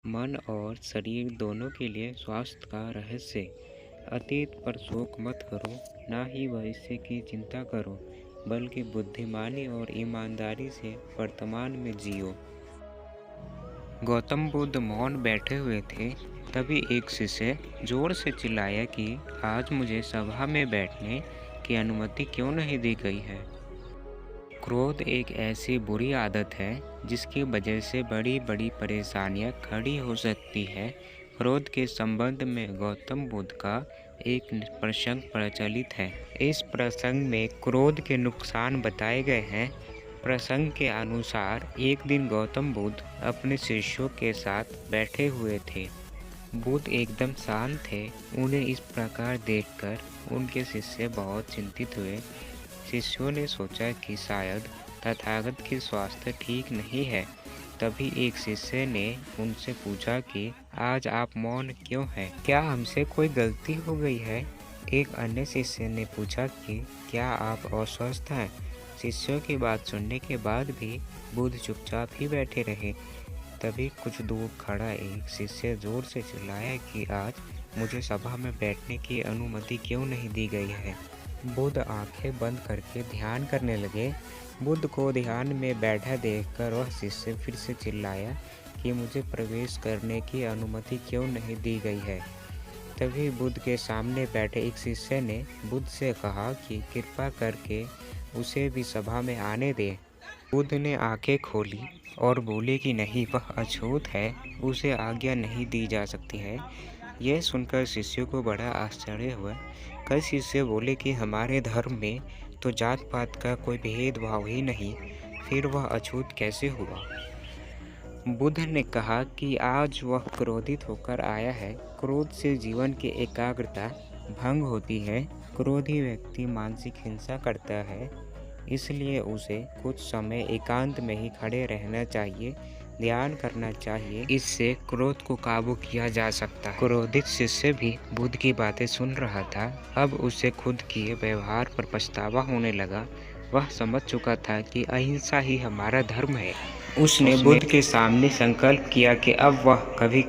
मन और शरीर दोनों के लिए स्वास्थ्य का रहस्य। अतीत पर शोक मत करो, ना ही भविष्य की चिंता करो, बल्कि बुद्धिमानी और ईमानदारी से वर्तमान में जियो। गौतम बुद्ध मौन बैठे हुए थे। तभी एक शिष्य जोर से चिल्लाया कि आज मुझे सभा में बैठने की अनुमति क्यों नहीं दी गई है। क्रोध एक ऐसी बुरी आदत है जिसकी वजह से बड़ी बड़ी परेशानियां खड़ी हो सकती है। क्रोध के संबंध में गौतम बुद्ध का एक प्रसंग प्रचलित है। इस प्रसंग में क्रोध के नुकसान बताए गए हैं। प्रसंग के अनुसार एक दिन गौतम बुद्ध अपने शिष्यों के साथ बैठे हुए थे। बुद्ध एकदम शांत थे। उन्हें इस प्रकार देखकर उनके शिष्य बहुत चिंतित हुए। शिष्यों ने सोचा कि शायद तथागत की स्वास्थ्य ठीक नहीं है। तभी एक शिष्य ने उनसे पूछा कि आज आप मौन क्यों हैं? क्या हमसे कोई गलती हो गई है? एक अन्य शिष्य ने पूछा कि क्या आप अस्वस्थ हैं? शिष्यों की बात सुनने के बाद भी बुद्ध चुपचाप ही बैठे रहे। तभी कुछ दूर खड़ा एक शिष्य जोर से चिल्लाया कि आज मुझे सभा में बैठने की अनुमति क्यों नहीं दी गई है। बुद्ध आंखें बंद करके ध्यान करने लगे। बुद्ध को ध्यान में बैठा देखकर वह शिष्य फिर से चिल्लाया कि मुझे प्रवेश करने की अनुमति क्यों नहीं दी गई है। तभी बुद्ध के सामने बैठे एक शिष्य ने बुद्ध से कहा कि कृपा करके उसे भी सभा में आने दे। बुद्ध ने आंखें खोली और बोले कि नहीं, वह अछूत है, उसे आज्ञा नहीं दी जा सकती है। यह सुनकर शिष्यों को बड़ा आश्चर्य हुआ। कई शिष्य बोले कि हमारे धर्म में तो जात पात का कोई भेदभाव ही नहीं, फिर वह अछूत कैसे हुआ। बुद्ध ने कहा कि आज वह क्रोधित होकर आया है। क्रोध से जीवन की एकाग्रता भंग होती है। क्रोधी व्यक्ति मानसिक हिंसा करता है, इसलिए उसे कुछ समय एकांत में ही खड़े रहना चाहिए, ध्यान करना चाहिए। इससे क्रोध को काबू किया जा सकता है। क्रोधित शिष्य भी बुद्ध की बातें सुन रहा था। अब उसे खुद किए व्यवहार पर पछतावा होने लगा। वह समझ चुका था कि अहिंसा ही हमारा धर्म है। उसने बुद्ध के सामने संकल्प किया कि अब वह कभी